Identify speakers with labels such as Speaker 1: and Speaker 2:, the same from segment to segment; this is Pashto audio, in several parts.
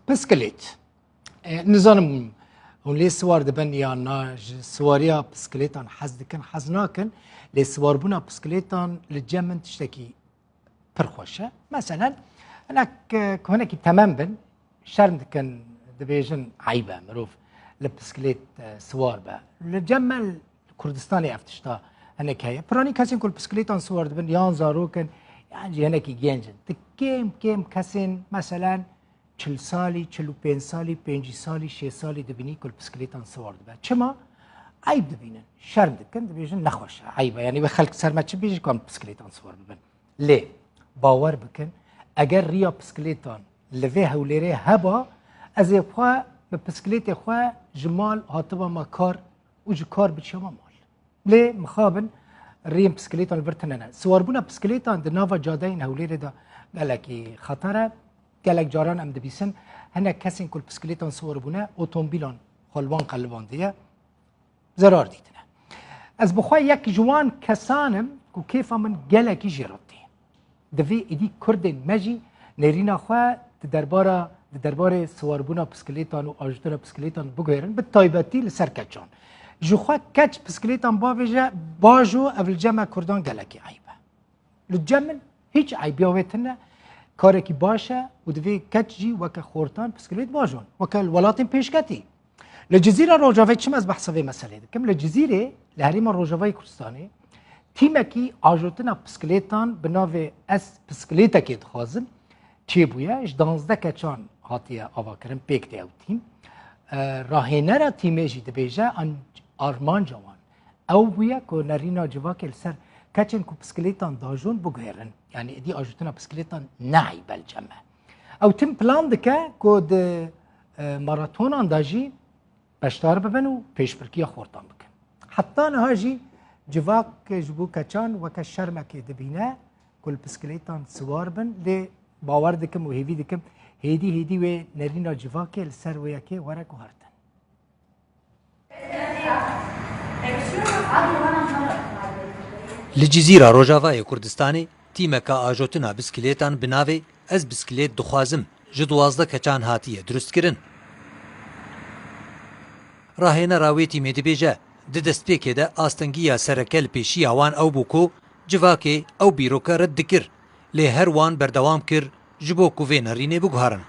Speaker 1: بسكليت نظام ولي سوار دبن يا ناج سواريا بسكليتان حز دكن حز ناكن لي سوار بنا بسكليتان للجمن تشتكي برخوشه مثلا هناك هناك تمام بن شرم دكن دبيجن عيبه مروف لبسكليت سوار با للجمل كردستاني افتشتا هناك هي براني كاسين كل بسكليتان سوار دبن يان زاروكن يعني هناك جنجن كم كاسين مثلا 40 سالی 45 سالی 5 سالی 6 سالی دبینی کل بسکلیتان سوار دبه چما عیب دبینن شرم دکن دبیجن نخوش عیبه یعنی به خلق سر ما چه بیجی کن بسکلیتان سوار ببن لی باور بکن اگر ریا بسکلیتان لوی هولیره هبا از خواه به بسکلیت خواه جمال هاتبا ما کار و جو کار بچما مال لی مخابن ریم بسکلیتان ورتننه سوار بونا بسکلیتان د ناوا جاده این هولیره دا گلکی خطره گلک جاران ام دبیسن هنه کسین کل بسکلیتان سوار بونه اتومبیلان خلوان قلبان دیه زرار دیدنه از بخواه یک جوان کسانم که کیفا من گلکی جیراتی دوی ایدی کردین مجی نرینا خواه دربار سوار بونه بسکلیتان و آجتون بسکلیتان بگویرن به تایبتی لسر کچان جو خواه کچ بسکلیتان باجو اول جمع کردان گلکی عیبه لجمن هیچ عیبی آویتنه کاری که باشه و دوی کچی وک خورتان بسکلیت باجون وک الولاتین پیشکتی لجزیره روجاوی چم از بحث مسئله ده کم لجزیره لحریم روجاوی کردستانی تیم کی آجوتنا بسکلیتان بناو اس بسکلیتا که دخوازن چی بویا اش 12 کچان هاتیه آوا کرن پیکتی او تیم راهنه را تیمه جی دبیجه آرمان جوان او بویا که نرینا جواک السر کچن کو بسکلیتان داجون بگویرن یعنی دی آجوتنا بسکلیتان نعی بالجمع او تیم پلان دکه که ده ماراتونان داجی بشتار ببن و پیشبرکی خورتان بکن حتی نهاجی جواک جبو کچان وکه شرمه که دبینه کل بسکلیتان سوار بن لی باور دکم و هیوی دکم هیدی و نرینا جواک لسر و یکی ورک و هرتن
Speaker 2: لجزیره روجاوای کردستانی تیمکا آجوتنا بسکلیتان بناوی از بسکلیت دخوازم جه 12 کچان هاتیه درست کرن. راهنه راوی تیمه دبیجه ده دستپیکه ده آستنگیه سرکل پیشی آوان او بوکو جواکه او بیروکه رد دکر لی هر وان بردوام کر جبو کووی نرینه بگوهارن.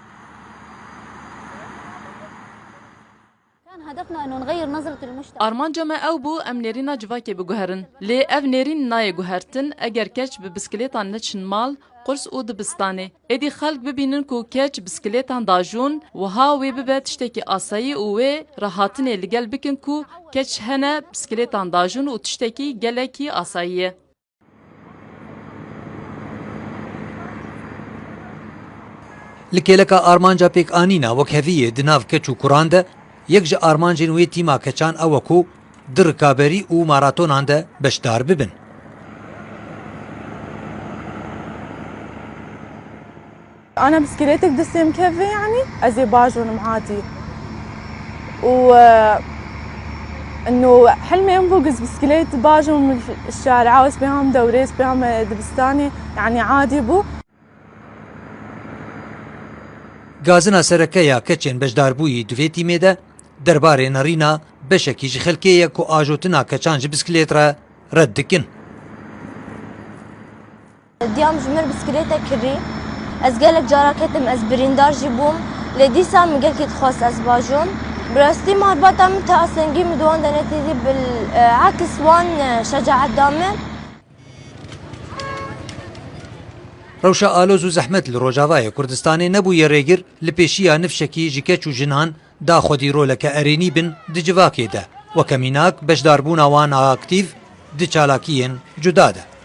Speaker 3: هدفنا انه نغير نظرة المجتمع.
Speaker 4: ارمان جمع او بو ام نيرينا جواكي بگوهرن لي اف نيرين ناي گوهرتن اگر كچ ببسكليتان نچن مال قرص او دبستاني ادي خلق ببينن كو كچ بسكليتان داجون وها وي ببه تشتكي اسايي او راحتن لگل بكن كو كچ هنه بسكليتان داجون و تشتكي گلكي اسايي
Speaker 2: لکیلکا آرمانجا پیک آنینا وکهویه دناو کچو کران ده یک جه آرمانجین وی تیما کچان اوکو در کابری و ماراتونان ده بشدار ببن.
Speaker 5: أنا بسكليتك دستي مكفي يعني أزي باجون معاتي إنه حلمي أنفوقز بسكليت باجون من الشارع عاوز بهم دوريس بهم دبستاني يعني عادي بو
Speaker 2: گازنا سرکه کچین بشدار بویی دوی تیمه ده درباره نرینا بشکیج خلکیه کو آجوتنا کچانج بسکلیت را رد دکن.
Speaker 3: ديام جمر بسكليتة كري از قالك جاراكتم از بريندار جيبوم لدي سام قالك تخص از باجون براستي مربطة متأسنجي مدوان دنتي بالعكس وان شجاعة دامه
Speaker 2: روشا آلوز و زحمت لروجاوای کردستانی نبوی ریگر لپیشیا نفشکی جکچ و جنان دا خودی رولک ارینی بن دجواکی ده و کمیناک بشداربون آوان اکتیو دچالاکین جدا ده.